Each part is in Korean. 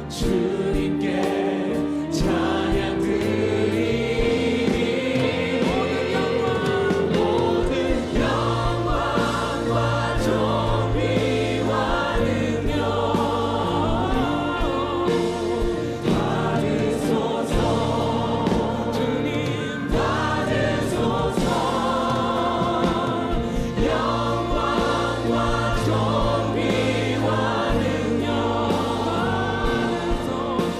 주님께 찬양 드리니 모든 영광과 존귀와 능력 받으소서. 주님 받으소서. 영광과 존귀와 능력 받으소서.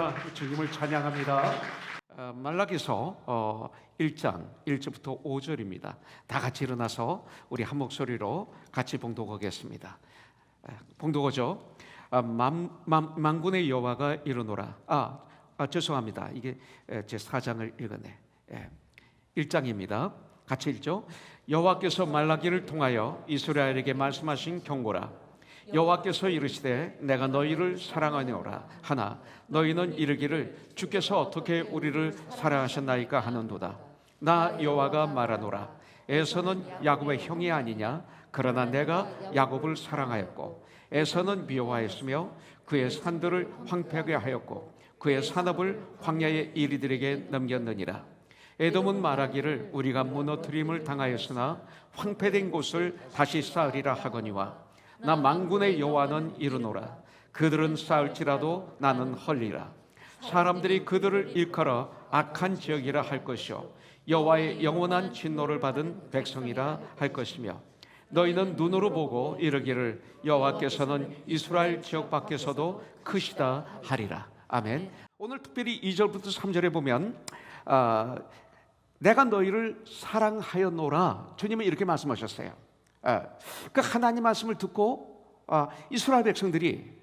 할렐루야, 주님을 찬양합니다. 말라기서 1장 1절부터 5절입니다. 다 같이 일어나서 우리 한 목소리로 같이 봉독하겠습니다. 봉독하죠. 만군의 여호와가 이르노라. 죄송합니다. 이게 제 4장을 읽었네. 1장입니다. 같이 읽죠. 여호와께서 말라기를 통하여 이스라엘에게 말씀하신 경고라. 여호와께서 이르시되 내가 너희를 사랑하노라 하나 너희는 이르기를 주께서 어떻게 우리를 사랑하셨나이까 하는도다. 나 여호와가 말하노라. 에서는 야곱의 형이 아니냐? 그러나 내가 야곱을 사랑하였고 에서는 미워하였으며 그의 산들을 황폐하게 하였고 그의 산업을 광야의 이리들에게 넘겼느니라. 에돔은 말하기를 우리가 무너뜨림을 당하였으나 황폐된 곳을 다시 쌓으리라 하거니와 나 만군의 여호와는 이르노라. 그들은 쌓을지라도 나는 헐리라. 사람들이 그들을 일컬어 악한 지역이라 할 것이요 여호와의 영원한 진노를 받은 백성이라 할 것이며 너희는 눈으로 보고 이르기를 여호와께서는 이스라엘 지역 밖에서도 크시다 하리라. 아멘. 오늘 특별히 2절부터 3절에 보면 내가 너희를 사랑하였노라. 주님은 이렇게 말씀하셨어요. 그 하나님 말씀을 듣고 이스라엘 백성들이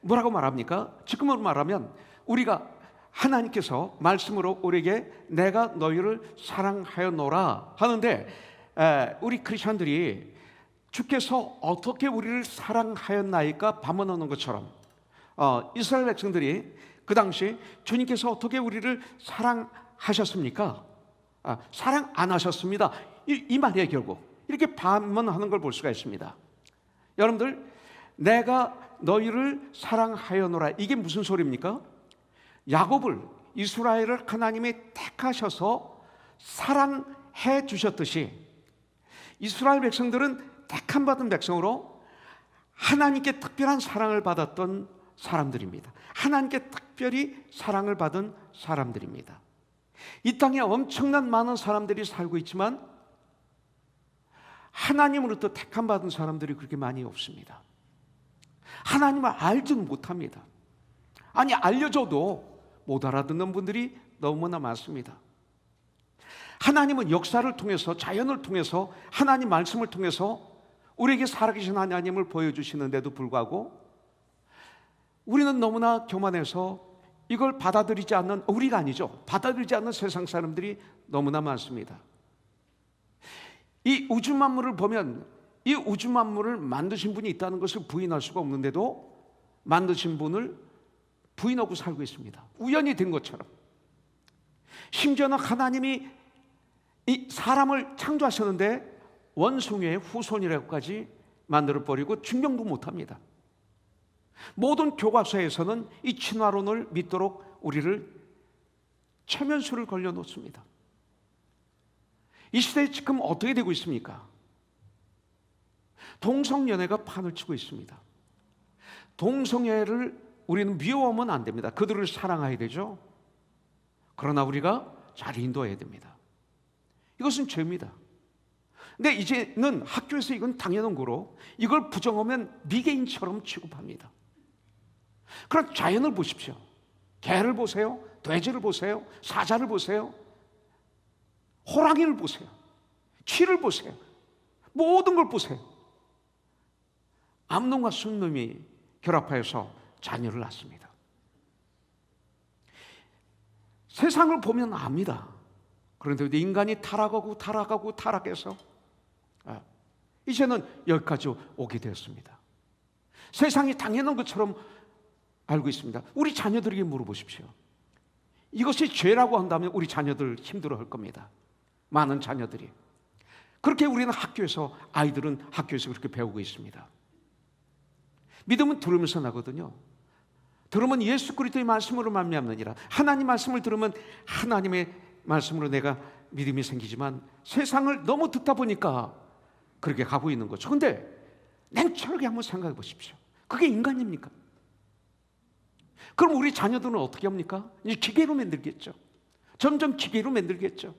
뭐라고 말합니까? 지금으로 말하면 우리가 하나님께서 말씀으로 우리에게 내가 너희를 사랑하였노라 하는데 우리 크리스천들이 주께서 어떻게 우리를 사랑하였나이까 반문하는 것처럼 이스라엘 백성들이 그 당시 주님께서 어떻게 우리를 사랑하셨습니까? 사랑 안 하셨습니다. 이 말이에요. 결국 이렇게 반문하는 걸 볼 수가 있습니다. 여러분들, 내가 너희를 사랑하여노라, 이게 무슨 소리입니까? 야곱을, 이스라엘을 하나님이 택하셔서 사랑해 주셨듯이 이스라엘 백성들은 택함 받은 백성으로 하나님께 특별한 사랑을 받았던 사람들입니다. 하나님께 특별히 사랑을 받은 사람들입니다. 이 땅에 엄청난 많은 사람들이 살고 있지만 하나님으로부터 택함 받은 사람들이 그렇게 많이 없습니다. 하나님을 알지는 못합니다. 아니, 알려줘도 못 알아듣는 분들이 너무나 많습니다. 하나님은 역사를 통해서, 자연을 통해서, 하나님 말씀을 통해서 우리에게 살아계신 하나님을 보여주시는데도 불구하고 우리는 너무나 교만해서 이걸 받아들이지 않는, 우리가 아니죠, 받아들이지 않는 세상 사람들이 너무나 많습니다. 이 우주 만물을 보면 이 우주 만물을 만드신 분이 있다는 것을 부인할 수가 없는데도 만드신 분을 부인하고 살고 있습니다. 우연히 된 것처럼. 심지어는 하나님이 이 사람을 창조하셨는데 원숭이의 후손이라고까지 만들어버리고 증명도 못합니다. 모든 교과서에서는 이 진화론을 믿도록 우리를 최면수를 걸려놓습니다. 이 시대에 지금 어떻게 되고 있습니까? 동성연애가 판을 치고 있습니다. 동성애를 우리는 미워하면 안 됩니다. 그들을 사랑해야 되죠. 그러나 우리가 잘 인도해야 됩니다. 이것은 죄입니다. 근데 이제는 학교에서 이건 당연한 거로 이걸 부정하면 미개인처럼 취급합니다. 그럼 자연을 보십시오. 개를 보세요. 돼지를 보세요. 사자를 보세요. 호랑이를 보세요. 쥐를 보세요. 모든 걸 보세요. 암놈과 순놈이 결합하여서 자녀를 낳습니다. 세상을 보면 압니다. 그런데 인간이 타락해서 이제는 여기까지 오게 되었습니다. 세상이 당연한 것처럼 알고 있습니다. 우리 자녀들에게 물어보십시오. 이것이 죄라고 한다면 우리 자녀들 힘들어할 겁니다. 많은 자녀들이. 그렇게 우리는 학교에서, 아이들은 학교에서 그렇게 배우고 있습니다. 믿음은 들으면서 나거든요. 들으면 예수 그리스도의 말씀으로 말미암느니라. 하나님 말씀을 들으면 하나님의 말씀으로 내가 믿음이 생기지만 세상을 너무 듣다 보니까 그렇게 가고 있는 거죠. 그런데 냉철하게 한번 생각해 보십시오. 그게 인간입니까? 그럼 우리 자녀들은 어떻게 합니까? 이제 기계로 만들겠죠. 점점 기계로 만들겠죠.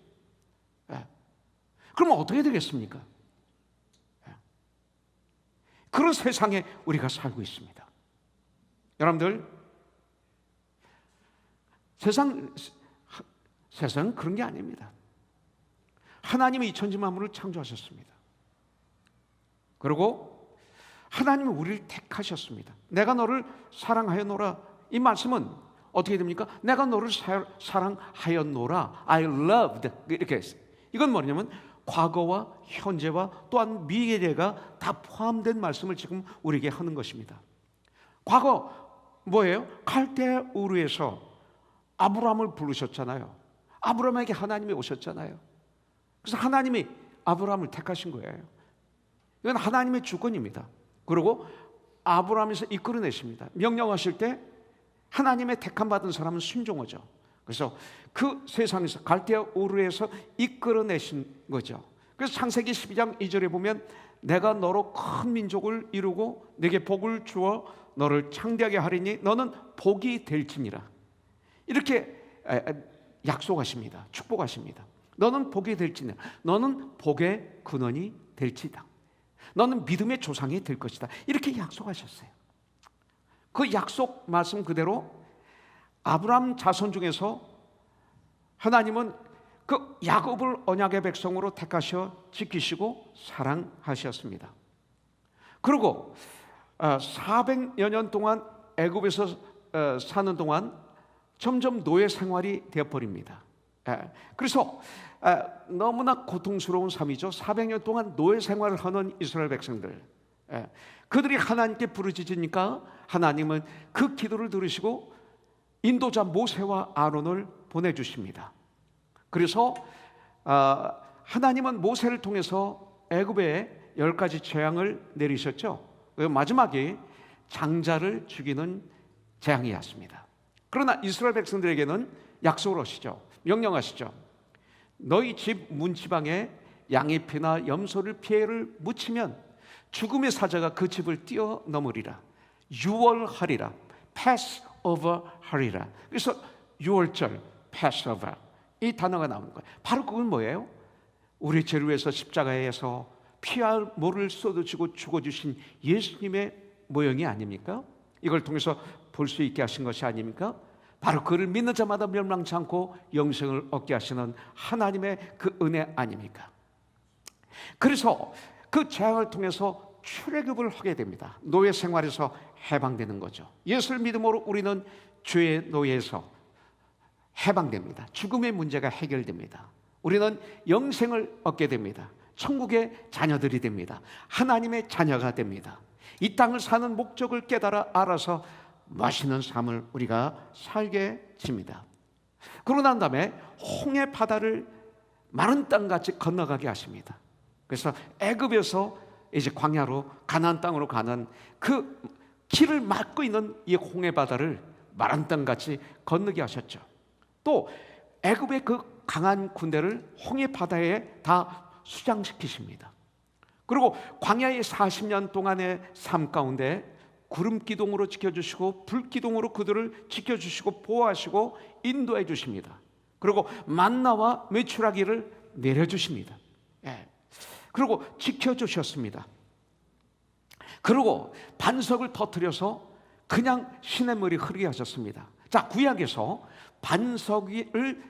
그럼 어떻게 되겠습니까? 그런 세상에 우리가 살고 있습니다. 여러분들, 세상은 그런 게 아닙니다. 하나님이 이 천지 만물을 창조하셨습니다. 그리고 하나님은 우리를 택하셨습니다. 내가 너를 사랑하였노라. 이 말씀은 어떻게 됩니까? 내가 너를 사랑하였노라. I loved. 이렇게 했어요. 이건 뭐냐면 과거와 현재와 또한 미래가 다 포함된 말씀을 지금 우리에게 하는 것입니다. 과거 뭐예요? 갈대 우르에서 아브라함을 부르셨잖아요. 아브라함에게 하나님이 오셨잖아요. 그래서 하나님이 아브라함을 택하신 거예요. 이건 하나님의 주권입니다. 그리고 아브라함에서 이끌어내십니다. 명령하실 때 하나님의 택함 받은 사람은 순종하죠. 그래서 그 세상에서 갈대아 우르에서 이끌어내신 거죠. 그래서 창세기 12장 2절에 보면 내가 너로 큰 민족을 이루고 내게 복을 주어 너를 창대하게 하리니 너는 복이 될지니라. 이렇게 약속하십니다. 축복하십니다. 너는 복이 될지니라. 너는 복의 근원이 될지다. 너는 믿음의 조상이 될 것이다. 이렇게 약속하셨어요. 그 약속 말씀 그대로 아브라함 자손 중에서 하나님은 그 야곱을 언약의 백성으로 택하셔 지키시고 사랑하셨습니다. 그리고 400여 년 동안 애굽에서 사는 동안 점점 노예 생활이 되어버립니다. 그래서 너무나 고통스러운 삶이죠. 400년 동안 노예 생활을 하는 이스라엘 백성들, 그들이 하나님께 부르짖으니까 하나님은 그 기도를 들으시고 인도자 모세와 아론을 보내주십니다. 그래서 하나님은 모세를 통해서 애굽에 10가지 재앙을 내리셨죠. 마지막에 장자를 죽이는 재앙이었습니다. 그러나 이스라엘 백성들에게는 약속을 하시죠. 명령하시죠. 너희 집 문지방에 양의 피나 염소를 피해를 묻히면 죽음의 사자가 그 집을 뛰어넘으리라. 유월하리라. pass over 하리라. 그래서 유월절 pass over 이 단어가 나오는 거예요. 바로 그건 뭐예요? 우리 죄를 위해서 십자가에서 피와 물을 쏟아주고 죽어주신 예수님의 모형이 아닙니까? 이걸 통해서 볼 수 있게 하신 것이 아닙니까? 바로 그를 믿는 자마다 멸망치 않고 영생을 얻게 하시는 하나님의 그 은혜 아닙니까? 그래서 그 재앙을 통해서 출애굽을 하게 됩니다. 노예 생활에서 해방되는 거죠. 예수를 믿음으로 우리는 죄의 노예에서 해방됩니다. 죽음의 문제가 해결됩니다. 우리는 영생을 얻게 됩니다. 천국의 자녀들이 됩니다. 하나님의 자녀가 됩니다. 이 땅을 사는 목적을 깨달아 알아서 멋있는 삶을 우리가 살게 됩니다. 그러고 난 다음에 홍해 바다를 마른 땅같이 건너가게 하십니다. 그래서 애굽에서 이제 광야로 가나안 땅으로 가는 그 길을 막고 있는 이 홍해 바다를 마른 땅같이 건너게 하셨죠. 또 애굽의 그 강한 군대를 홍해 바다에 다 수장시키십니다. 그리고 광야의 40년 동안의 삶 가운데 구름 기둥으로 지켜주시고 불 기둥으로 그들을 지켜주시고 보호하시고 인도해 주십니다. 그리고 만나와 메추라기를 내려주십니다. 그리고 지켜주셨습니다. 그리고 반석을 터뜨려서 그냥 시냇물이 흐르게 하셨습니다. 자, 구약에서 반석을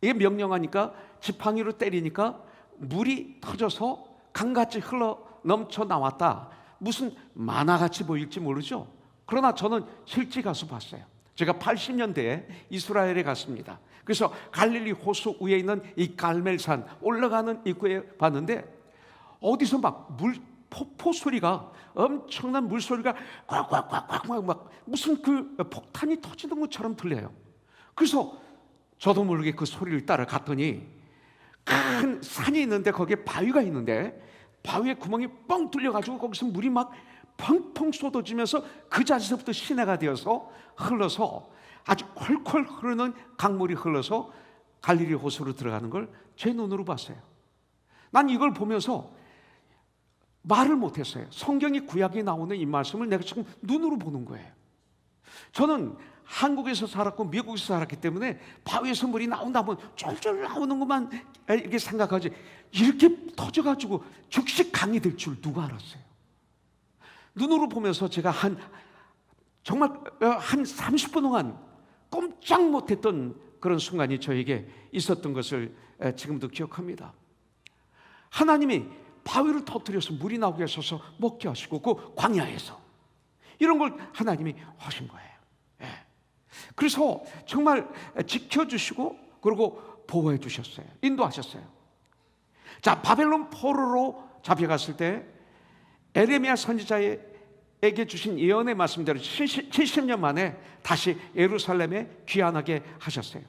명령하니까 지팡이로 때리니까 물이 터져서 강같이 흘러 넘쳐 나왔다. 무슨 만화같이 보일지 모르죠. 그러나 저는 실제 가서 봤어요. 제가 80년대에 이스라엘에 갔습니다. 그래서 갈릴리 호수 위에 있는 이 갈멜산 올라가는 입구에 봤는데 어디서 막 폭포 소리가, 엄청난 물소리가 꽉꽉꽉꽉 막 무슨 그 폭탄이 터지는 것처럼 들려요. 그래서 저도 모르게 그 소리를 따라 갔더니 큰 산이 있는데 거기에 바위가 있는데 바위에 구멍이 뻥 뚫려가지고 거기서 물이 막 펑펑 쏟아지면서 그 자리에서부터 시내가 되어서 흘러서 아주 콸콸 흐르는 강물이 흘러서 갈릴리 호수로 들어가는 걸 제 눈으로 봤어요. 난 이걸 보면서 말을 못했어요. 성경이 구약에 나오는 이 말씀을 내가 지금 눈으로 보는 거예요. 저는 한국에서 살았고 미국에서 살았기 때문에 바위에서 물이 나온다면 쫄쫄 나오는 것만 이렇게 생각하지 이렇게 터져가지고 즉시 강이 될 줄 누가 알았어요? 눈으로 보면서 제가 정말 한 30분 동안 꼼짝 못했던 그런 순간이 저에게 있었던 것을 지금도 기억합니다. 하나님이 바위를 터뜨려서 물이 나오게 하셔서 먹게 하시고 그 광야에서 이런 걸 하나님이 하신 거예요. 예. 그래서 정말 지켜주시고 그리고 보호해 주셨어요. 인도하셨어요. 자, 바벨론 포로로 잡혀갔을 때 에레미야 선지자에게 주신 예언의 말씀대로 70년 만에 다시 예루살렘에 귀환하게 하셨어요.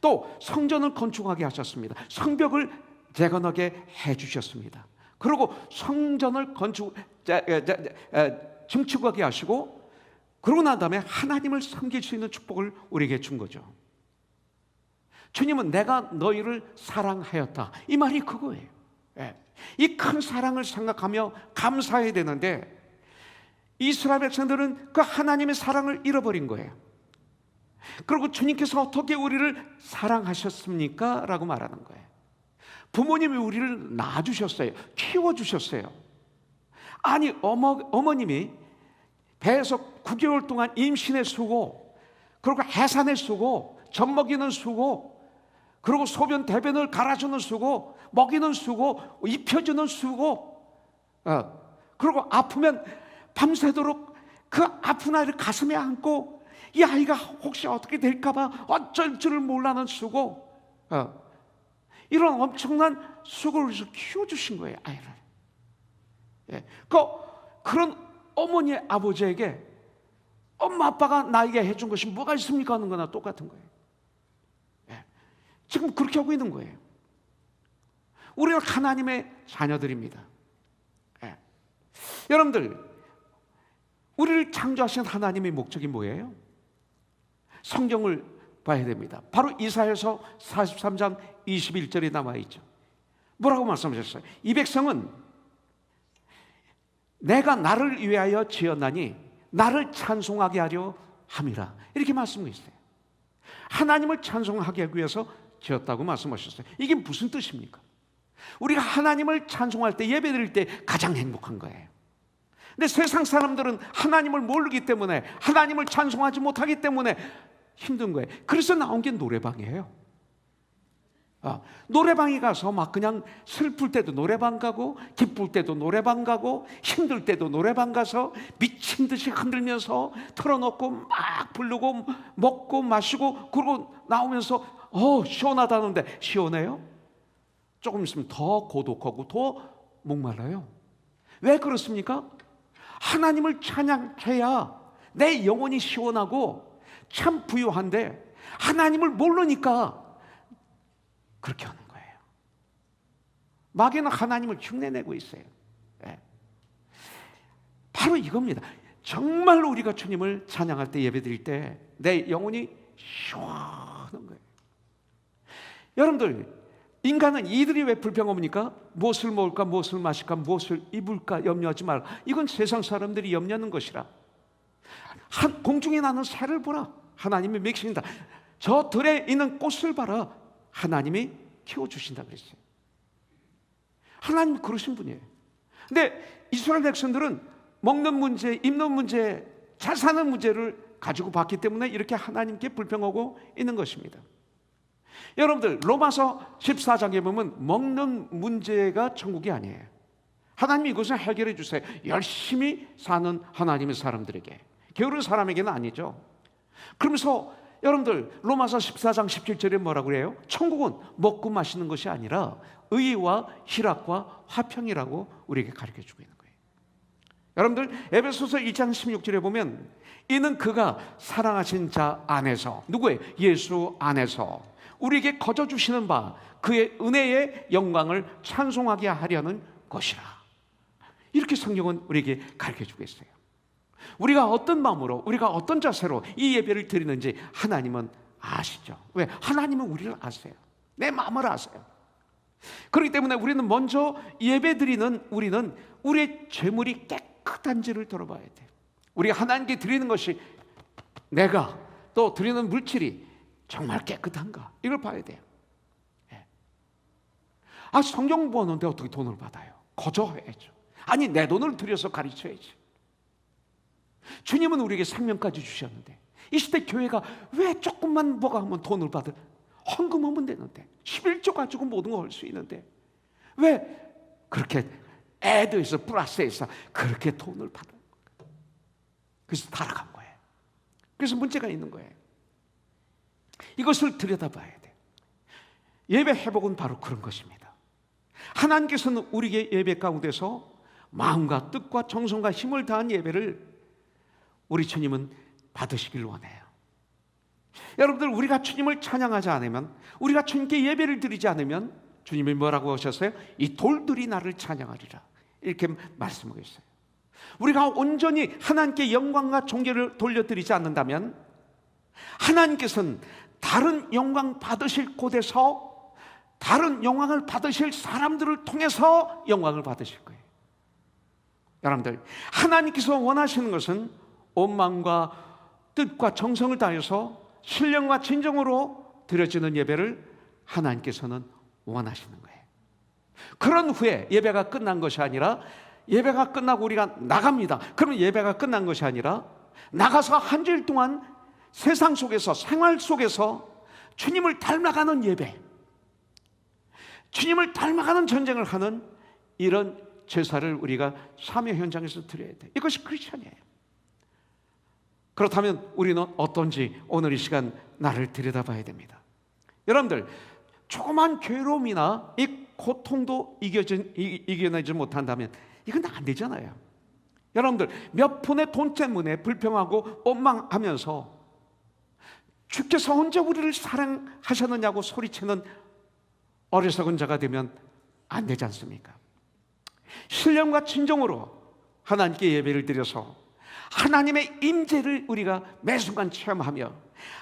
또 성전을 건축하게 하셨습니다. 성벽을 재건하게 해주셨습니다. 그리고 성전을 증축하게 하시고 그러고 난 다음에 하나님을 섬길 수 있는 축복을 우리에게 준 거죠. 주님은 내가 너희를 사랑하였다, 이 말이 그거예요. 이 큰 사랑을 생각하며 감사해야 되는데 이스라엘 백성들은 그 하나님의 사랑을 잃어버린 거예요. 그리고 주님께서 어떻게 우리를 사랑하셨습니까? 라고 말하는 거예요. 부모님이 우리를 낳아주셨어요. 키워주셨어요. 아니 어머님이 배에서 9개월 동안 임신의 수고, 그리고 해산의 수고, 젖 먹이는 수고, 그리고 소변 대변을 갈아주는 수고, 먹이는 수고, 입혀주는 수고, 그리고 아프면 밤새도록 그 아픈 아이를 가슴에 안고 이 아이가 혹시 어떻게 될까봐 어쩔 줄을 몰라는 수고, 이런 엄청난 수고를 해서 키워주신 거예요, 아이를. 그런 어머니 아버지에게 엄마 아빠가 나에게 해준 것이 뭐가 있습니까 하는 거나 똑같은 거예요. 지금 그렇게 하고 있는 거예요. 우리는 하나님의 자녀들입니다. 여러분들, 우리를 창조하신 하나님의 목적이 뭐예요? 성경을 봐야 됩니다. 바로 이사야서 43장 21절에 나와 있죠. 뭐라고 말씀하셨어요? 이 백성은 내가 나를 위하여 지었나니 나를 찬송하게 하려 함이라, 이렇게 말씀하고 있어요. 하나님을 찬송하게 하기 위해서 지었다고 말씀하셨어요. 이게 무슨 뜻입니까? 우리가 하나님을 찬송할 때, 예배드릴 때 가장 행복한 거예요. 근데 세상 사람들은 하나님을 모르기 때문에, 하나님을 찬송하지 못하기 때문에 힘든 거예요. 그래서 나온 게 노래방이에요. 노래방에 가서 막 그냥 슬플 때도 노래방 가고, 기쁠 때도 노래방 가고, 힘들 때도 노래방 가서 미친 듯이 흔들면서 틀어놓고 막 부르고 먹고 마시고, 그러고 나오면서 시원하다는데 시원해요? 조금 있으면 더 고독하고 더 목말라요. 왜 그렇습니까? 하나님을 찬양해야 내 영혼이 시원하고 참 부유한데 하나님을 모르니까 그렇게 하는 거예요. 마귀는 하나님을 흉내내고 있어요. 바로 이겁니다. 정말로 우리가 주님을 찬양할 때, 예배드릴 때 내 영혼이 시원한 거예요. 여러분들, 인간은 이들이 왜 불평합니까? 무엇을 먹을까, 무엇을 마실까, 무엇을 입을까 염려하지 말라. 이건 세상 사람들이 염려하는 것이라. 공중에 나는 새를 보라, 하나님이 먹이신다. 저 들에 있는 꽃을 봐라, 하나님이 키워주신다 그랬어요. 하나님 그러신 분이에요. 근데 이스라엘 백성들은 먹는 문제, 입는 문제, 잘 사는 문제를 가지고 봤기 때문에 이렇게 하나님께 불평하고 있는 것입니다. 여러분들, 로마서 14장에 보면 먹는 문제가 천국이 아니에요. 하나님이 이것을 해결해 주세요. 열심히 사는 하나님의 사람들에게, 게으른 사람에게는 아니죠. 그러면서 여러분들, 로마서 14장 17절에 뭐라고 그래요? 천국은 먹고 마시는 것이 아니라 의와 희락과 화평이라고 우리에게 가르쳐주고 있는 거예요. 여러분들, 에베소서 1장 16절에 보면 이는 그가 사랑하신 자 안에서, 누구예요? 예수 안에서 우리에게 거저주시는 바 그의 은혜의 영광을 찬송하게 하려는 것이라, 이렇게 성경은 우리에게 가르쳐주고 있어요. 우리가 어떤 마음으로, 우리가 어떤 자세로 이 예배를 드리는지 하나님은 아시죠. 왜? 하나님은 우리를 아세요. 내 마음을 아세요. 그렇기 때문에 우리는 먼저 예배드리는 우리는 우리의 죄물이 깨끗한지를 들어봐야 돼요. 우리가 하나님께 드리는 것이, 내가 또 드리는 물질이 정말 깨끗한가, 이걸 봐야 돼요. 성경 보는데 어떻게 돈을 받아요? 거저해야죠. 아니, 내 돈을 들여서 가르쳐야지. 주님은 우리에게 생명까지 주셨는데 이 시대 교회가 왜 조금만 뭐가 하면 돈을 받을, 헌금하면 되는데, 11조 가지고 모든 걸 할 수 있는데 왜 그렇게 애드에서 플러스에서 그렇게 돈을 받는 거예요? 그래서 타락한 거예요. 그래서 문제가 있는 거예요. 이것을 들여다봐야 돼요. 예배 회복은 바로 그런 것입니다. 하나님께서는 우리의 예배 가운데서 마음과 뜻과 정성과 힘을 다한 예배를 우리 주님은 받으시길 원해요. 여러분들, 우리가 주님을 찬양하지 않으면, 우리가 주님께 예배를 드리지 않으면 주님이 뭐라고 하셨어요? 이 돌들이 나를 찬양하리라, 이렇게 말씀하고 있어요. 우리가 온전히 하나님께 영광과 존귀를 돌려드리지 않는다면 하나님께서는 다른 영광 받으실 곳에서 다른 영광을 받으실 사람들을 통해서 영광을 받으실 거예요. 여러분들, 하나님께서 원하시는 것은 온 마음과 뜻과 정성을 다해서 신령과 진정으로 드려지는 예배를 하나님께서는 원하시는 거예요. 그런 후에 예배가 끝난 것이 아니라, 예배가 끝나고 우리가 나갑니다. 그러면 예배가 끝난 것이 아니라 나가서 한 주일 동안 세상 속에서, 생활 속에서 주님을 닮아가는 예배, 주님을 닮아가는 전쟁을 하는 이런 제사를 우리가 삶의 현장에서 드려야 돼. 이것이 크리스천이에요. 그렇다면 우리는 어떤지 오늘 이 시간 나를 들여다봐야 됩니다. 여러분들, 조그만 괴로움이나 이 고통도 이겨내지 못한다면 이건 안 되잖아요. 여러분들, 몇 푼의 돈 때문에 불평하고 원망하면서 주께서 언제 우리를 사랑하셨느냐고 소리치는 어리석은 자가 되면 안 되지 않습니까? 신령과 진정으로 하나님께 예배를 드려서 하나님의 임재를 우리가 매 순간 체험하며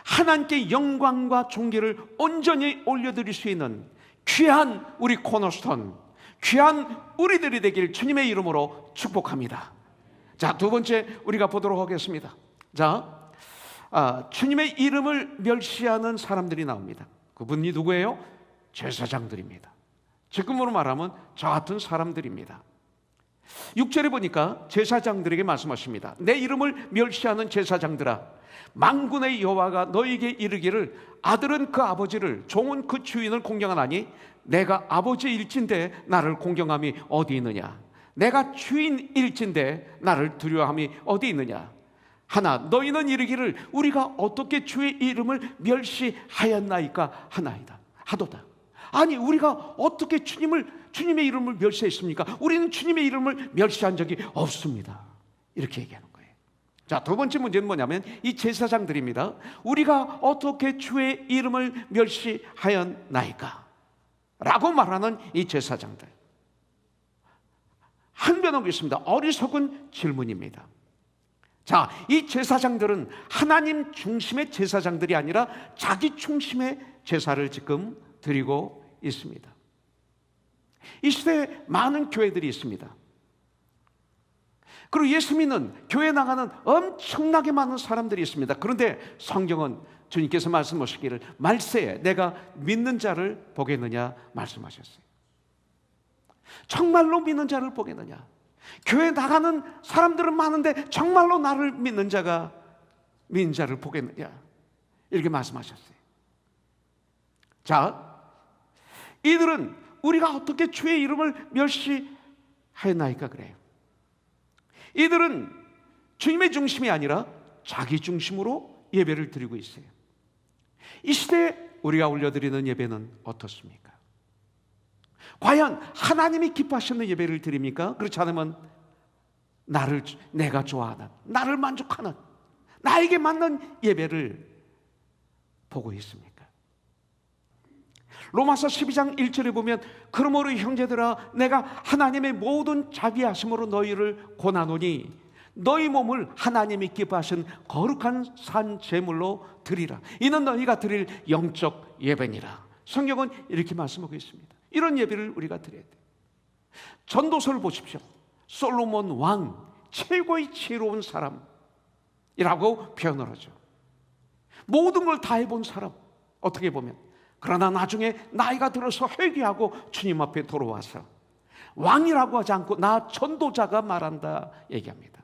하나님께 영광과 존귀를 온전히 올려드릴 수 있는 귀한 우리 코너스톤, 귀한 우리들이 되길 주님의 이름으로 축복합니다. 자, 두 번째 우리가 보도록 하겠습니다. 자, 주님의 이름을 멸시하는 사람들이 나옵니다. 그분이 누구예요? 제사장들입니다. 지금으로 말하면 저 같은 사람들입니다. 6절에 보니까 제사장들에게 말씀하십니다. 내 이름을 멸시하는 제사장들아, 만군의 여호와가 너에게 이르기를 아들은 그 아버지를, 종은 그 주인을 공경하나니 내가 아버지일진데 나를 공경함이 어디 있느냐? 내가 주인일진데 나를 두려워함이 어디 있느냐? 하나 너희는 이르기를 우리가 어떻게 주의 이름을 멸시하였나이까 하나이다, 하도다. 아니, 우리가 어떻게 주님의 이름을 멸시했습니까? 우리는 주님의 이름을 멸시한 적이 없습니다. 이렇게 얘기하는 거예요. 자, 두 번째 문제는 뭐냐면 이 제사장들입니다. 우리가 어떻게 주의 이름을 멸시하였나이까? 라고 말하는 이 제사장들. 항변하고 있습니다. 어리석은 질문입니다. 자, 이 제사장들은 하나님 중심의 제사장들이 아니라 자기 중심의 제사를 지금 드리고 있습니다. 이 시대에 많은 교회들이 있습니다. 그리고 예수 믿는, 교회 나가는 엄청나게 많은 사람들이 있습니다. 그런데 성경은 주님께서 말씀하시기를 말세에 내가 믿는 자를 보겠느냐 말씀하셨어요. 정말로 믿는 자를 보겠느냐? 교회 나가는 사람들은 많은데 정말로 나를 믿는 자를 보겠느냐? 이렇게 말씀하셨어요. 자, 이들은 우리가 어떻게 주의 이름을 멸시하였나이까 그래요. 이들은 주님의 중심이 아니라 자기 중심으로 예배를 드리고 있어요. 이 시대에 우리가 올려드리는 예배는 어떻습니까? 과연 하나님이 기뻐하시는 예배를 드립니까? 그렇지 않으면 내가 좋아하는, 나를 만족하는, 나에게 맞는 예배를 보고 있습니까? 로마서 12장 1절에 보면 그러므로 형제들아 내가 하나님의 모든 자비하심으로 너희를 권하노니 너희 몸을 하나님이 기뻐하신 거룩한 산 제물로 드리라. 이는 너희가 드릴 영적 예배니라. 성경은 이렇게 말씀하고 있습니다. 이런 예배를 우리가 드려야 돼요. 전도서를 보십시오. 솔로몬 왕, 최고의 지혜로운 사람이라고 표현을 하죠. 모든 걸 다 해본 사람, 어떻게 보면. 그러나 나중에 나이가 들어서 회개하고 주님 앞에 돌아와서 왕이라고 하지 않고 나 전도자가 말한다 얘기합니다.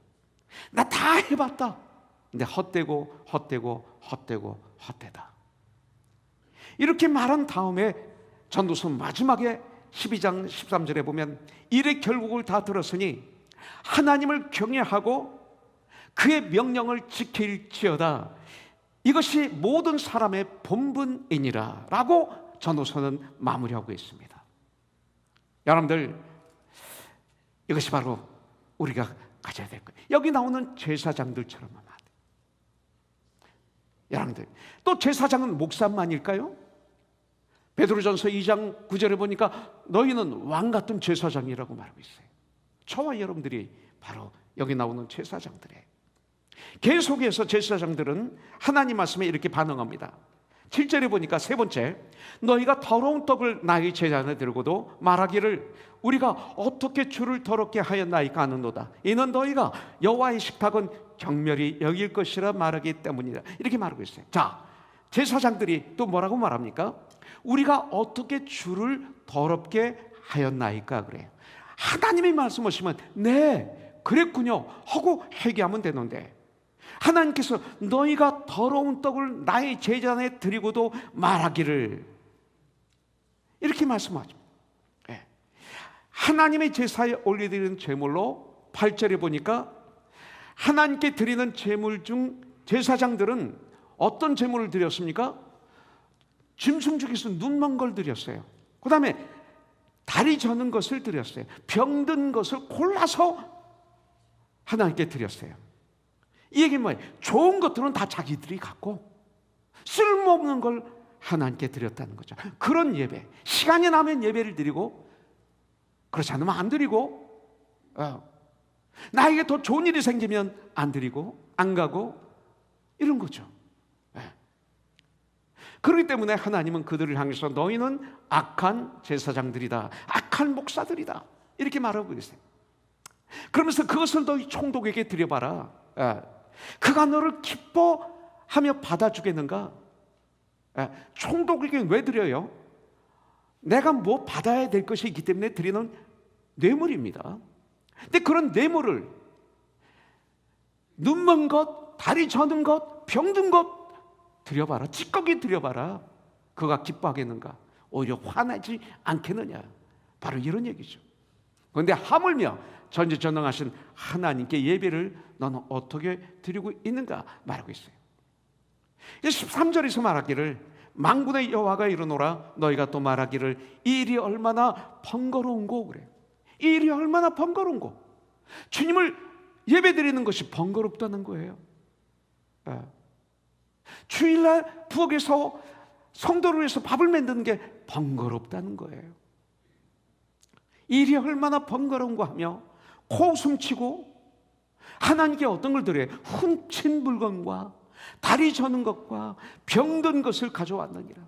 나 다 해봤다. 근데 헛되고 헛되고 헛되고 헛되다. 이렇게 말한 다음에 전도서 마지막에 12장 13절에 보면 이래 결국을 다 들었으니 하나님을 경외하고 그의 명령을 지킬지어다. 이것이 모든 사람의 본분이니라 라고 전도서는 마무리하고 있습니다. 여러분들, 이것이 바로 우리가 가져야 될 거예요. 여기 나오는 제사장들처럼 하면 안 돼요. 여러분들, 또 제사장은 목사만일까요? 베드로전서 2장 9절에 보니까 너희는 왕같은 제사장이라고 말하고 있어요. 저와 여러분들이 바로 여기 나오는 제사장들이에요. 계속해서 제사장들은 하나님 말씀에 이렇게 반응합니다. 7절에 보니까 세 번째, 너희가 더러운 떡을 나의 제단에 들고도 말하기를 우리가 어떻게 주를 더럽게 하였나이까 하는도다. 이는 너희가 여호와의 식탁은 경멸히 여길 것이라 말하기 때문이다. 이렇게 말하고 있어요. 자, 제사장들이 또 뭐라고 말합니까? 우리가 어떻게 주를 더럽게 하였나이까 그래요. 하나님이 말씀하시면 네, 그랬군요 하고 회개하면 되는데, 하나님께서 너희가 더러운 떡을 나의 제단에 드리고도 말하기를 이렇게 말씀하죠. 네. 하나님의 제사에 올려드리는 제물로 8절에 보니까 하나님께 드리는 제물 중 제사장들은 어떤 제물을 드렸습니까? 짐승 중에서 눈먼 걸 드렸어요. 그 다음에 다리 저는 것을 드렸어요. 병든 것을 골라서 하나님께 드렸어요. 이 얘기는 뭐예요? 좋은 것들은 다 자기들이 갖고 쓸모없는 걸 하나님께 드렸다는 거죠. 그런 예배, 시간이 나면 예배를 드리고 그렇지 않으면 안 드리고, 나에게 더 좋은 일이 생기면 안 드리고 안 가고 이런 거죠. 그렇기 때문에 하나님은 그들을 향해서 너희는 악한 제사장들이다, 악한 목사들이다 이렇게 말하고 계세요. 그러면서 그것을 너희 총독에게 드려봐라. 그가 너를 기뻐하며 받아주겠는가? 총독에게 왜 드려요? 내가 뭐 받아야 될 것이 있기 때문에 드리는 뇌물입니다. 근데 그런 뇌물을 눈먼 것, 다리 저는 것, 병든 것 드려봐라, 찌꺼기 드려봐라. 그가 기뻐하겠는가? 오히려 화나지 않겠느냐? 바로 이런 얘기죠. 그런데 하물며 전지전능하신 하나님께 예배를 너는 어떻게 드리고 있는가 말하고 있어요. 13절에서 말하기를 만군의 여호와가 이르노라 너희가 또 말하기를 이 일이 얼마나 번거로운고 그래요. 이 일이 얼마나 번거로운고. 주님을 예배드리는 것이 번거롭다는 거예요. 주일날 부엌에서 성도를 위해서 밥을 만드는 게 번거롭다는 거예요. 이 일이 얼마나 번거로운고 하며 코웃음치고 하나님께 어떤 걸 드려요? 훔친 물건과 다리 저는 것과 병든 것을 가져왔느니라.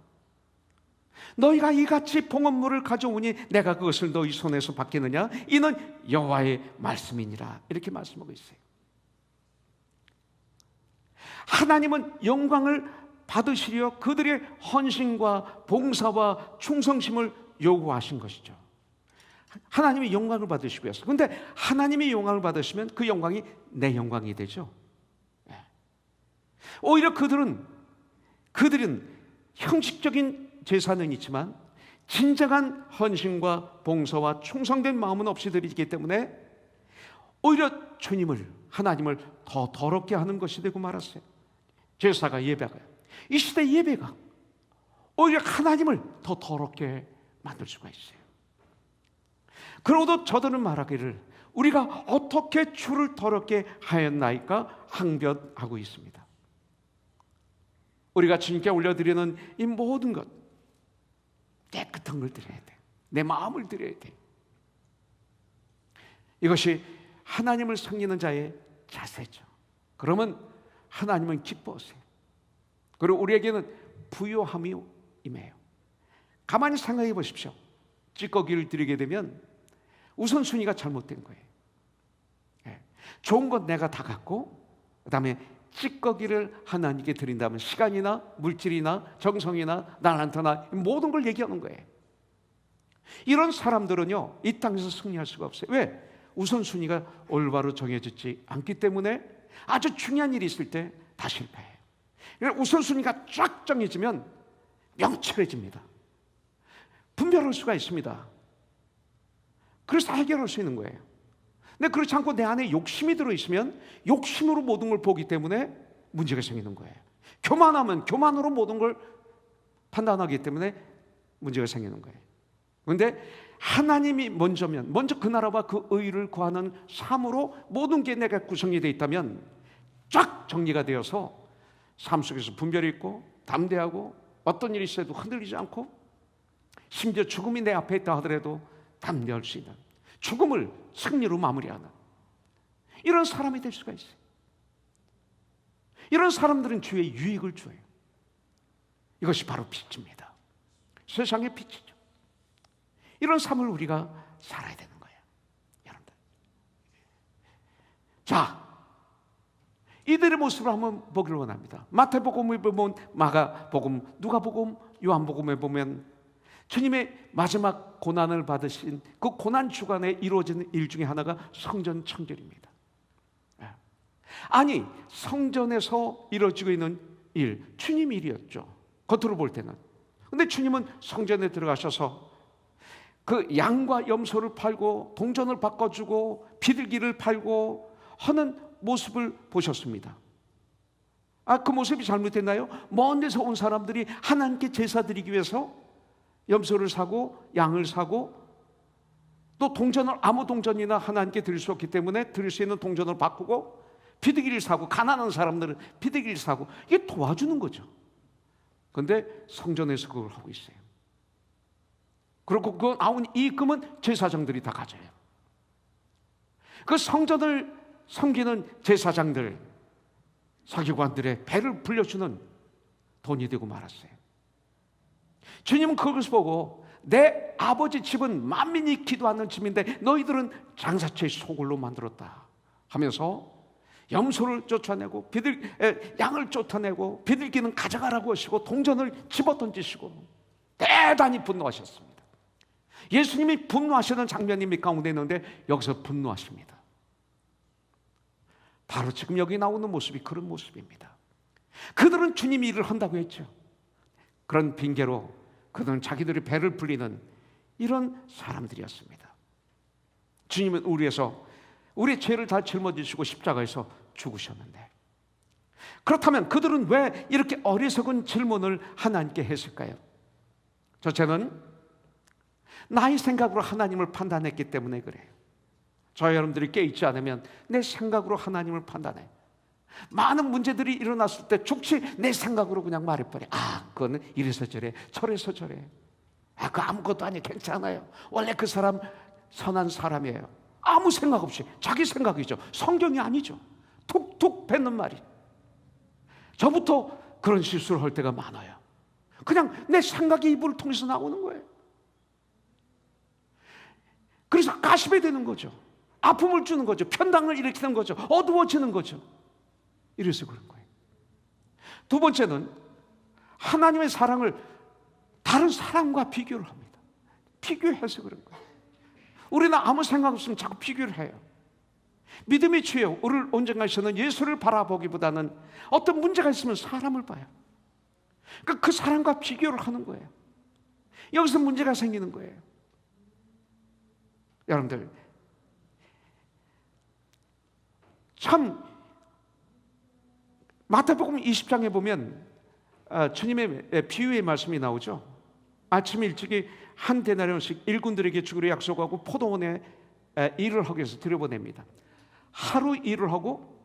너희가 이같이 봉헌물을 가져오니 내가 그것을 너희 손에서 받겠느냐? 이는 여호와의 말씀이니라. 이렇게 말씀하고 있어요. 하나님은 영광을 받으시려 그들의 헌신과 봉사와 충성심을 요구하신 것이죠. 하나님이 영광을 받으시고 했어요. 그런데 하나님이 영광을 받으시면 그 영광이 내 영광이 되죠. 오히려 그들은 형식적인 제사는 있지만 진정한 헌신과 봉사와 충성된 마음은 없이 드리기 때문에 오히려 주님을, 하나님을 더 더럽게 하는 것이 되고 말았어요. 제사가, 예배가, 이 시대 예배가 오히려 하나님을 더 더럽게 만들 수가 있어요. 그러고도 저들은 말하기를 우리가 어떻게 주를 더럽게 하였나이까 항변하고 있습니다. 우리가 주님께 올려드리는 이 모든 것 깨끗한 걸 드려야 돼. 내 마음을 드려야 돼. 이것이 하나님을 섬기는 자의 자세죠. 그러면 하나님은 기뻐하세요. 그리고 우리에게는 부요함이 임해요. 가만히 생각해 보십시오. 찌꺼기를 드리게 되면 우선순위가 잘못된 거예요. 좋은 건 내가 다 갖고 그 다음에 찌꺼기를 하나님께 드린다면 시간이나 물질이나 정성이나 날란터나 모든 걸 얘기하는 거예요. 이런 사람들은요 이 땅에서 승리할 수가 없어요. 왜? 우선순위가 올바로 정해지지 않기 때문에 아주 중요한 일이 있을 때 다 실패해요. 우선순위가 쫙 정해지면 명철해집니다. 분별할 수가 있습니다. 그래서 해결할 수 있는 거예요. 근데 그렇지 않고 내 안에 욕심이 들어있으면 욕심으로 모든 걸 보기 때문에 문제가 생기는 거예요. 교만하면 교만으로 모든 걸 판단하기 때문에 문제가 생기는 거예요. 그런데 하나님이 먼저면, 먼저 그 나라와 그 의를 구하는 삶으로 모든 게 내가 구성이 되어 있다면 쫙 정리가 되어서 삶 속에서 분별이 있고 담대하고 어떤 일이 있어도 흔들리지 않고 심지어 죽음이 내 앞에 있다 하더라도 담대할 수 있는, 죽음을 승리로 마무리하는 이런 사람이 될 수가 있어요. 이런 사람들은 주의 유익을 줘요. 이것이 바로 빛입니다. 세상의 빛이죠. 이런 삶을 우리가 살아야 되는 거예요, 여러분들. 자, 이들의 모습을 한번 보기를 원합니다. 마태복음에 보면, 마가복음, 누가복음, 요한복음에 보면 주님의 마지막 고난을 받으신 그 고난 주간에 이루어지는 일 중에 하나가 성전 청결입니다. 아니, 성전에서 이루어지고 있는 일, 주님 일이었죠, 겉으로 볼 때는. 근데 주님은 성전에 들어가셔서 그 양과 염소를 팔고 동전을 바꿔주고 비둘기를 팔고 하는 모습을 보셨습니다. 그 모습이 잘못됐나요? 먼 데서 온 사람들이 하나님께 제사 드리기 위해서 염소를 사고 양을 사고 또 동전을, 아무 동전이나 하나님께 드릴 수 없기 때문에 드릴 수 있는 동전을 바꾸고 비둘기를 사고, 가난한 사람들은 비둘기를 사고, 이게 도와주는 거죠. 그런데 성전에서 그걸 하고 있어요. 그리고 그 나온 이익금은 제사장들이 다 가져요. 그 성전을 섬기는 제사장들, 서기관들의 배를 불려주는 돈이 되고 말았어요. 주님은 그것을 보고 내 아버지 집은 만민이 기도하는 집인데 너희들은 장사처의 소굴로 만들었다 하면서 염소를 쫓아내고 양을 쫓아내고 비둘기는 가져가라고 하시고 동전을 집어던지시고 대단히 분노하셨습니다. 예수님이 분노하시는 장면이 몇 가운데 있는데 여기서 분노하십니다. 바로 지금 여기 나오는 모습이 그런 모습입니다. 그들은 주님이 일을 한다고 했죠. 그런 핑계로 그들은 자기들의 배를 불리는 이런 사람들이었습니다. 주님은 우리의 죄를 다 짊어지시고 십자가에서 죽으셨는데, 그렇다면 그들은 왜 이렇게 어리석은 질문을 하나님께 했을까요? 첫째는 나의 생각으로 하나님을 판단했기 때문에 그래요. 저 여러분들이 깨있지 않으면 내 생각으로 하나님을 판단해. 많은 문제들이 일어났을 때 죽지 내 생각으로 그냥 말해버려. 그거는 이래서 저래, 저래서 저래. 그거 아무것도 아니에요, 괜찮아요. 원래 그 사람 선한 사람이에요. 아무 생각 없이 자기 생각이죠. 성경이 아니죠. 툭툭 뱉는 말이. 저부터 그런 실수를 할 때가 많아요. 그냥 내 생각이 입을 통해서 나오는 거예요. 그래서 가십이 되는 거죠. 아픔을 주는 거죠. 편당을 일으키는 거죠. 어두워지는 거죠. 이래서 그런 거예요. 두 번째는 하나님의 사랑을 다른 사랑과 비교를 합니다. 비교해서 그런 거예요. 우리는 아무 생각 없으면 자꾸 비교를 해요. 믿음의 주여, 우리를 언젠가에서는 예수를 바라보기보다는 어떤 문제가 있으면 사람을 봐요. 그 사람과 비교를 하는 거예요. 여기서 문제가 생기는 거예요. 여러분들, 참 마태복음 20장에 보면 주님의 비유의 말씀이 나오죠. 아침 일찍이 한 데나리온씩 일꾼들에게 주기로 약속하고 포도원에 일을 하기 위해서 들여보냅니다. 하루 일을 하고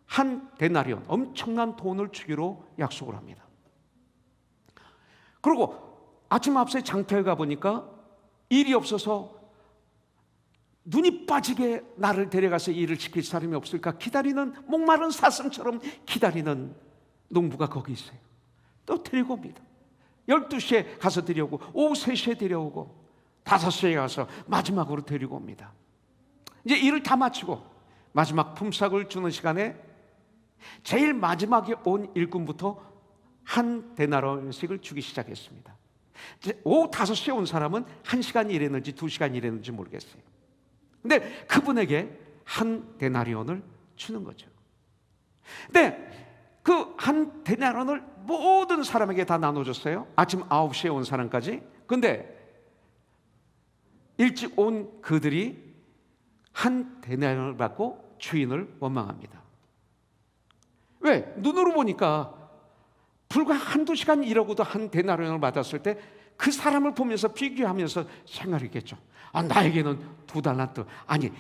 한 데나리온, 엄청난 돈을 주기로 약속을 합니다. 그리고 아침 앞새 장터에 가보니까 일이 없어서 눈이 빠지게 나를 데려가서 일을 시킬 사람이 없을까 기다리는, 목마른 사슴처럼 기다리는 농부가 거기 있어요. 또 데리고 옵니다. 12시에 가서 데려오고, 오후 3시에 데려오고, 5시에 가서 마지막으로 데리고 옵니다. 이제 일을 다 마치고 마지막 품삯을 주는 시간에 제일 마지막에 온 일꾼부터 한 데나리온씩을 주기 시작했습니다. 오후 5시에 온 사람은 1시간 일했는지 2시간 일했는지 모르겠어요. 근데 그분에게 한 데나리온을 주는 거죠. 근데 그 한 데나리온을 모든 사람에게 다 나눠줬어요. 아침 9시에 온 사람까지. 근데 일찍 온 그들이 한 데나리온을 받고 주인을 원망합니다. 왜? 눈으로 보니까 불과 한두 시간 일하고도 한 데나리온을 받았을 때 그 사람을 보면서 비교하면서 생각했겠죠. 아, 나에게는 2달란트, 아니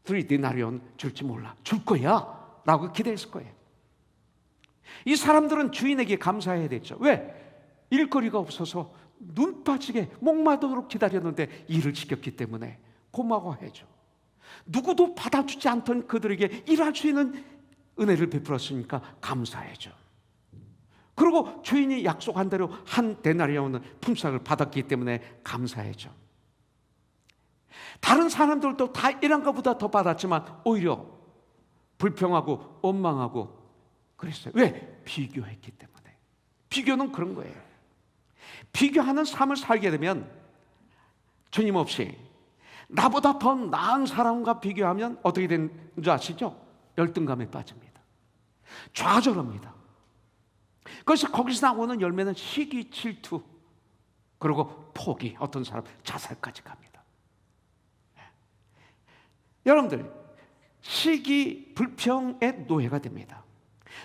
3데나리온 줄지 몰라, 줄 거야 라고 기대했을 거예요. 이 사람들은 주인에게 감사해야 됐죠. 왜? 일거리가 없어서 눈 빠지게 목마르도록 기다렸는데 일을 시켰기 때문에 고마워해줘. 누구도 받아주지 않던 그들에게 일할 수 있는 은혜를 베풀었으니까 감사해줘. 그리고 주인이 약속한 대로 한 데나리온은 품삯을 받았기 때문에 감사해줘. 다른 사람들도 다 일한 것보다 더 받았지만 오히려 불평하고 원망하고 그랬어요. 왜? 비교했기 때문에. 비교는 그런 거예요. 비교하는 삶을 살게 되면 주님 없이 나보다 더 나은 사람과 비교하면 어떻게 되는 줄 아시죠? 열등감에 빠집니다. 좌절합니다. 그래서 거기서 나오는 열매는 시기, 질투, 그리고 포기, 어떤 사람 자살까지 갑니다. 여러분들, 시기, 불평의 노예가 됩니다.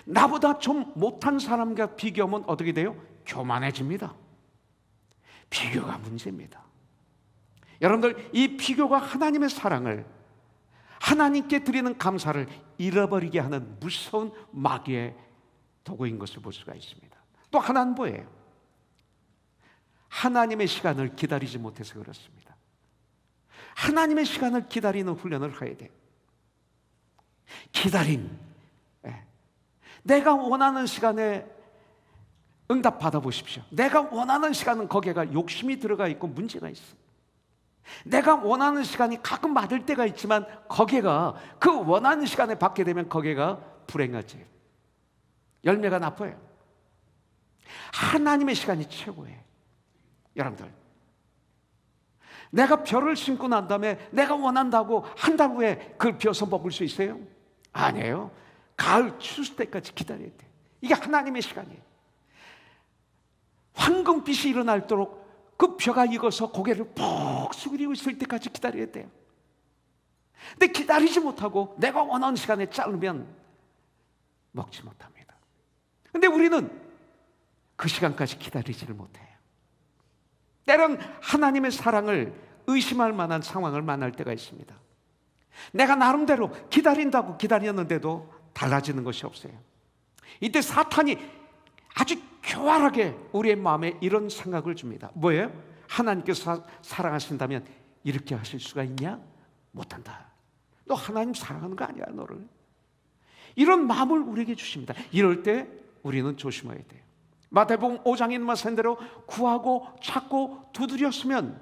나보다 좀 못한 사람과 비교하면 어떻게 돼요? 교만해집니다. 비교가 문제입니다. 여러분들, 이 비교가 하나님의 사랑을, 하나님께 드리는 감사를 잃어버리게 하는 무서운 마귀의 도구인 것을 볼 수가 있습니다. 또 하나는 뭐예요? 하나님의 시간을 기다리지 못해서 그렇습니다. 하나님의 시간을 기다리는 훈련을 해야 돼요. 기다림. 내가 원하는 시간에 응답 받아보십시오. 내가 원하는 시간은 거기가 욕심이 들어가 있고 문제가 있어. 내가 원하는 시간이 가끔 맞을 때가 있지만 거기가 그 원하는 시간에 받게 되면 거기가 불행하지. 열매가 나빠요. 하나님의 시간이 최고예요. 여러분들, 내가 벼를 심고 난 다음에 내가 원한다고 한 달 후에 그걸 벼서 먹을 수 있어요? 아니에요. 가을 추수 때까지 기다려야 돼요. 이게 하나님의 시간이에요. 황금빛이 일어날도록 그 벼가 익어서 고개를 푹 숙이고 있을 때까지 기다려야 돼요. 근데 기다리지 못하고 내가 원하는 시간에 자르면 먹지 못합니다. 근데 우리는 그 시간까지 기다리지를 못해요. 때론 하나님의 사랑을 의심할 만한 상황을 만날 때가 있습니다. 내가 나름대로 기다린다고 기다렸는데도 달라지는 것이 없어요. 이때 사탄이 아주 교활하게 우리의 마음에 이런 생각을 줍니다. 뭐예요? 하나님께서 사랑하신다면 이렇게 하실 수가 있냐? 못한다. 너 하나님 사랑하는 거 아니야, 너를. 이런 마음을 우리에게 주십니다. 이럴 때 우리는 조심해야 돼요. 마태복음 5장에 있는 말씀대로 구하고 찾고 두드렸으면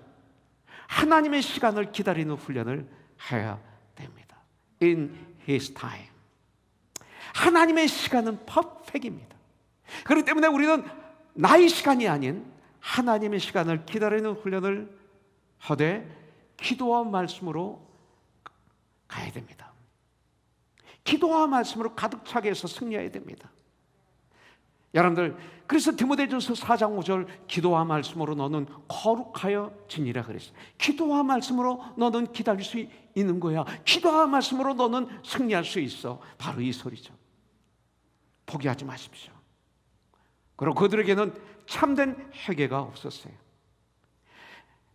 하나님의 시간을 기다리는 훈련을 해야 됩니다. In His time. 하나님의 시간은 퍼펙트입니다. 그렇기 때문에 우리는 나의 시간이 아닌 하나님의 시간을 기다리는 훈련을 하되 기도와 말씀으로 가야 됩니다. 기도와 말씀으로 가득 차게 해서 승리해야 됩니다. 여러분들, 그래서 디모데전서 4장 5절 기도와 말씀으로 너는 거룩하여 지니라 그랬어요. 기도와 말씀으로 너는 기다릴 수 있는 거야. 기도와 말씀으로 너는 승리할 수 있어. 바로 이 소리죠. 포기하지 마십시오. 그리고 그들에게는 참된 회개가 없었어요.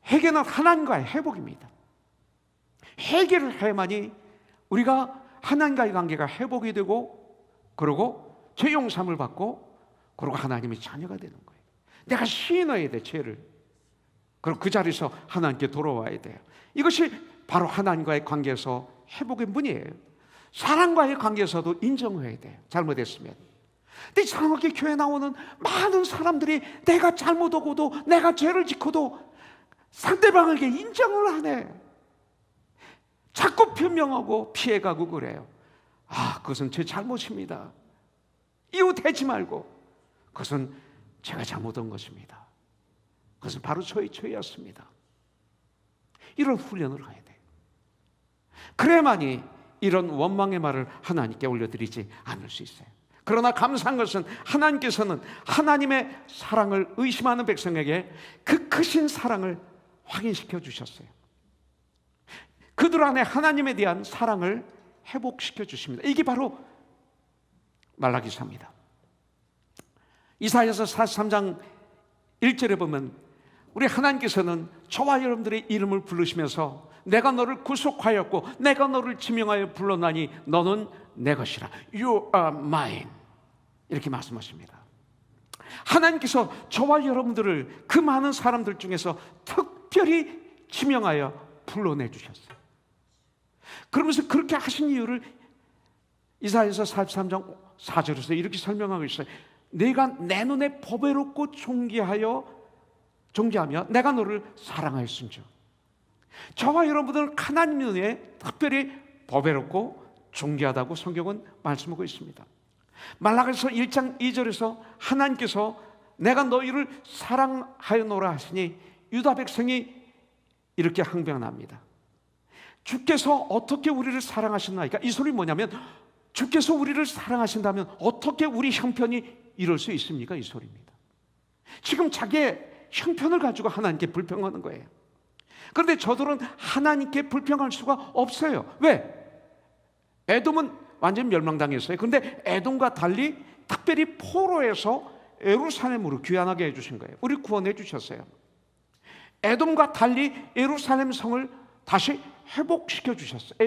회개는 하나님과의 회복입니다. 회개를 해야만이 우리가 하나님과의 관계가 회복이 되고, 그리고 죄 용서함을 받고, 그리고 하나님의 자녀가 되는 거예요. 내가 시인해야 돼, 죄를. 그리고 그 자리에서 하나님께 돌아와야 돼요. 이것이 바로 하나님과의 관계에서 회복의 문이에요. 사람과의 관계에서도 인정해야 돼요, 잘못했으면. 근데 이상하게 교회 나오는 많은 사람들이 내가 잘못하고도, 내가 죄를 짓고도 상대방에게 인정을 안 해. 자꾸 변명하고 피해가고 그래요. 아, 그것은 제 잘못입니다. 이웃대지 말고, 그것은 제가 잘못한 것입니다. 그것은 바로 저의 죄였습니다. 이런 훈련을 해야 돼요. 그래야만이 이런 원망의 말을 하나님께 올려드리지 않을 수 있어요. 그러나 감사한 것은 하나님께서는 하나님의 사랑을 의심하는 백성에게 그 크신 사랑을 확인시켜 주셨어요. 그들 안에 하나님에 대한 사랑을 회복시켜 주십니다. 이게 바로 말라기서입니다. 이사야서 43장 1절에 보면 우리 하나님께서는 저와 여러분들의 이름을 부르시면서 내가 너를 구속하였고 내가 너를 지명하여 불렀나니 너는 내 것이라. You are mine. 이렇게 말씀하십니다. 하나님께서 저와 여러분들을 그 많은 사람들 중에서 특별히 지명하여 불러내 주셨어요. 그러면서 그렇게 하신 이유를 이사야서 43장 4절에서 이렇게 설명하고 있어요. 내가 내 눈에 보배롭고 존귀하며 내가 너를 사랑하였음즉. 저와 여러분들은 하나님 눈에 특별히 보배롭고 존귀하다고 성경은 말씀하고 있습니다. 말라기서 1장 2절에서 하나님께서 내가 너희를 사랑하여노라 하시니 유다 백성이 이렇게 항변합니다. 주께서 어떻게 우리를 사랑하셨나이까? 이 소리 뭐냐면 주께서 우리를 사랑하신다면 어떻게 우리 형편이 이럴 수 있습니까? 이 소리입니다. 지금 자기의 형편을 가지고 하나님께 불평하는 거예요. 그런데 저들은 하나님께 불평할 수가 없어요. 왜? 에돔은 완전히 멸망당했어요. 그런데 에돔과 달리 특별히 포로에서 예루살렘으로 귀환하게 해주신 거예요. 우리 구원해 주셨어요. 에돔과 달리 예루살렘 성을 다시 회복시켜 주셨어요.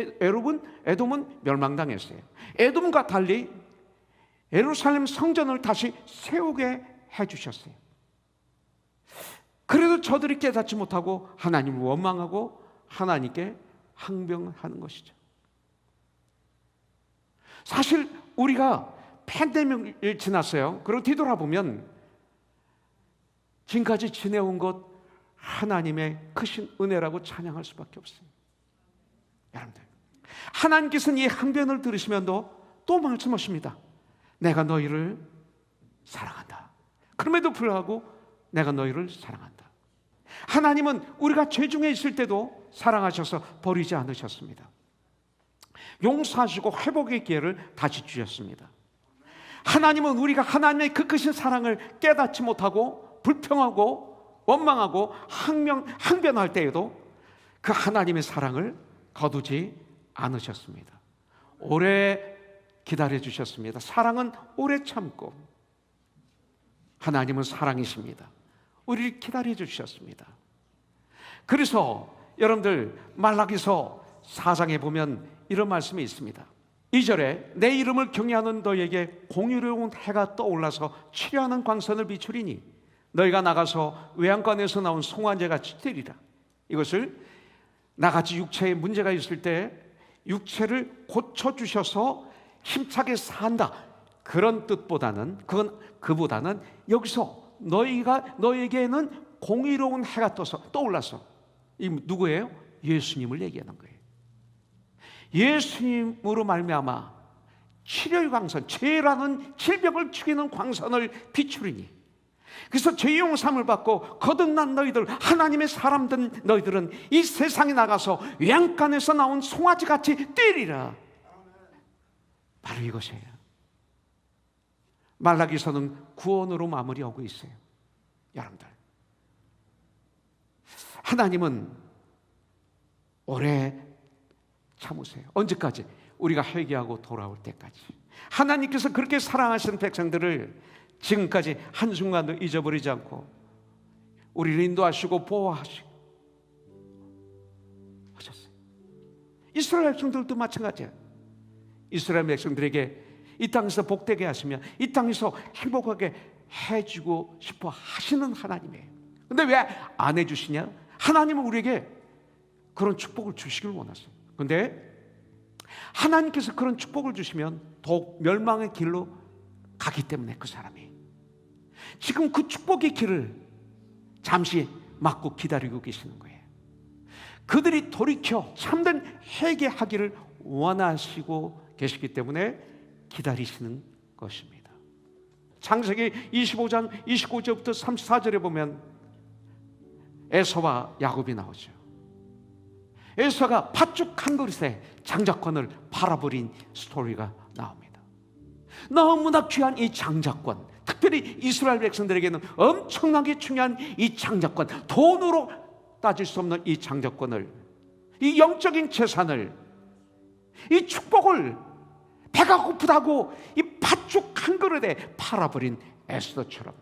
에돔은 멸망당했어요. 에돔과 달리 예루살렘 성전을 다시 세우게 해주셨어요. 그래도 저들이 깨닫지 못하고 하나님을 원망하고 하나님께 항변하는 것이죠. 사실 우리가 팬데믹을 지났어요. 그리고 뒤돌아보면 지금까지 지내온 것 하나님의 크신 은혜라고 찬양할 수밖에 없어요. 여러분들, 하나님께서는 이 항변을 들으시면도 또 말씀하십니다. 내가 너희를 사랑한다. 그럼에도 불구하고 내가 너희를 사랑한다. 하나님은 우리가 죄중에 있을 때도 사랑하셔서 버리지 않으셨습니다. 용서하시고 회복의 기회를 다시 주셨습니다. 하나님은 우리가 하나님의 그 크신 사랑을 깨닫지 못하고 불평하고 원망하고 항변할 때에도 그 하나님의 사랑을 거두지 않으셨습니다. 오래 기다려 주셨습니다. 사랑은 오래 참고 하나님은 사랑이십니다. 우리를 기다려 주셨습니다. 그래서 여러분들 말라기서 4장에 보면 이런 말씀이 있습니다. 2절에 내 이름을 경외하는 너에게 공의로운 해가 떠올라서 치료하는 광선을 비추리니 너희가 나가서 외양간에서 나온 송아지같이 되리라. 이것을 나같이 육체에 문제가 있을 때 육체를 고쳐주셔서 힘차게 산다, 그런 뜻보다는 그보다는 여기서 너에게는 공의로운 해가 떠올라서 이 누구예요? 예수님을 얘기하는 거예요. 예수님으로 말미암아 치료의 광선, 죄라는 질병을 죽이는 광선을 비추리니, 그래서 죄 용서함을 받고 거듭난 너희들, 하나님의 사람된 너희들은 이 세상에 나가서 외양간에서 나온 송아지같이 뛰리라. 바로 이것이에요. 말라기서는 구원으로 마무리하고 있어요. 여러분들, 하나님은 오래 참으세요. 언제까지? 우리가 회개하고 돌아올 때까지. 하나님께서 그렇게 사랑하신 백성들을 지금까지 한순간도 잊어버리지 않고 우리를 인도하시고 보호하시고 하셨어요. 이스라엘 백성들도 마찬가지예요. 이스라엘 백성들에게 이 땅에서 복되게 하시며 이 땅에서 행복하게 해주고 싶어 하시는 하나님이에요. 근데 왜 안 해주시냐? 하나님은 우리에게 그런 축복을 주시길 원하세요. 근데 하나님께서 그런 축복을 주시면 더욱 멸망의 길로 가기 때문에 그 사람이 지금 그 축복의 길을 잠시 막고 기다리고 계시는 거예요. 그들이 돌이켜 참된 회개하기를 원하시고 계시기 때문에 기다리시는 것입니다. 창세기 25장 29절부터 34절에 보면 에서와 야곱이 나오죠. 에서가 팥죽 한 그릇에 장자권을 팔아버린 스토리가 나옵니다. 너무나 귀한 이 장자권, 특별히 이스라엘 백성들에게는 엄청나게 중요한 이 장자권, 돈으로 따질 수 없는 이 장자권을, 이 영적인 재산을, 이 축복을 배가 고프다고 이 팥죽 한 그릇에 팔아버린 에서처럼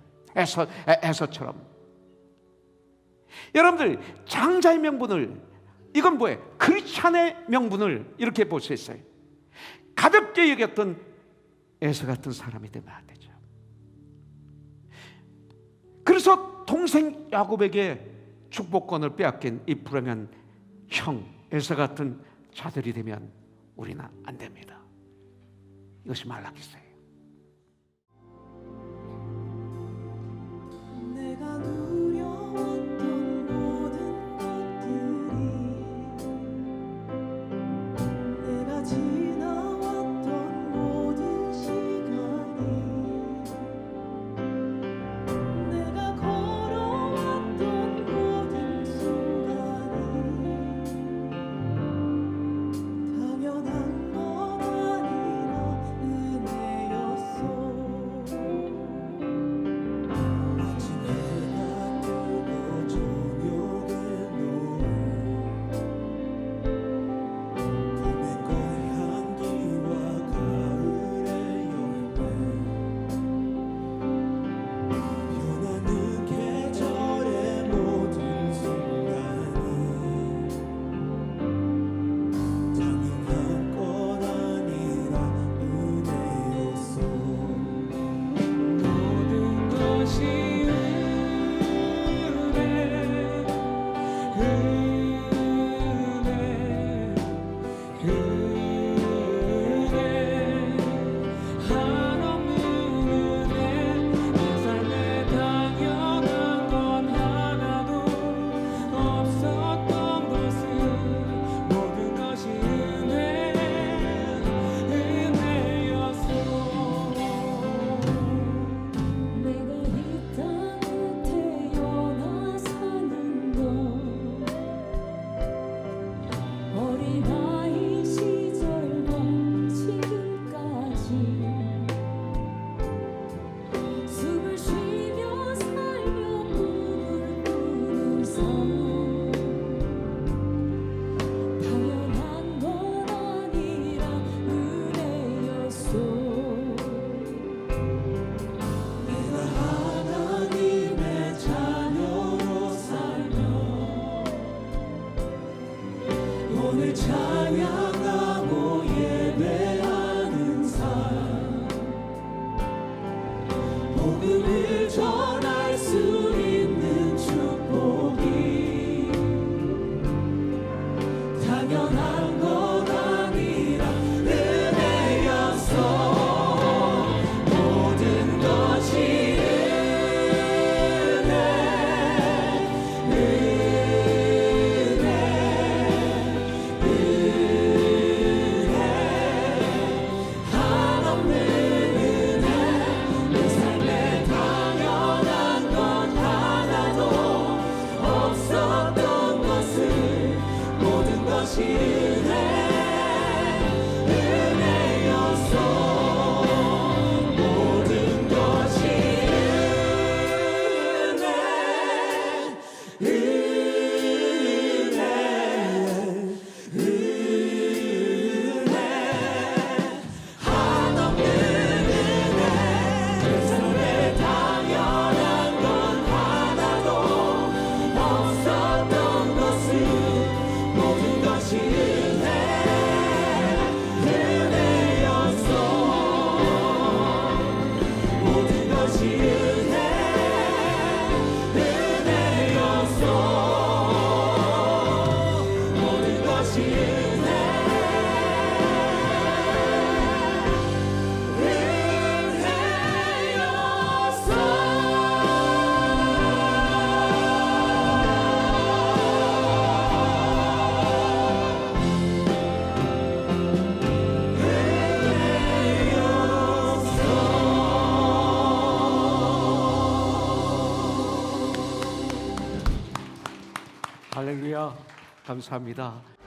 여러분들, 장자의 명분을, 이건 뭐예요? 크리스찬의 명분을 이렇게 볼 수 있어요. 가볍게 여겼던 에서 같은 사람이 되면 안 되죠. 그래서 동생 야곱에게 축복권을 빼앗긴 이 불행한 형 에서 같은 자들이 되면 우리는 안 됩니다. 이것이 말라기서예요. 내가 누려왔던 모든 것들이, 내가 지나왔던 모든 시간이, 내가 걸어왔던 모든 순간이 당연한 건 아니라 은혜였어. 마치 해가 뜨고 저녁에 노을, 봄의 꽃향기와 가을의 열매, 변하는 계절의 모든 순간이 당연한 건 아니라 은혜였어. 모든 것이 한없는 은혜, 내 삶에 당연한 건 하나도 없었던 것은 모든 것이 은혜였어. 내가 이 땅에 태어나 사는 동, 어린아이 시절과 지금까지 숨을 쉬며 살며 꿈을 꾸는 삶, 당연한 건 아니라 은혜였어. 내가 하나님의 자녀로 살며 오늘 찬양하고 예배하는 삶, 복음을 전할 수 있는 축복이 당연한 건 아니라 은혜였어. 모든 것이 한없는 은혜, 내 삶에 당연한 건 하나도 없었던 것을 모든 것이 은혜였어. 모든 것이 한없는 은혜, 내 삶에 당연한 건 하나도 없었던 것을 모든 것이 은혜였어. 모든 것이 은혜였어. 모든 것이 할렐루야, 감사합니다.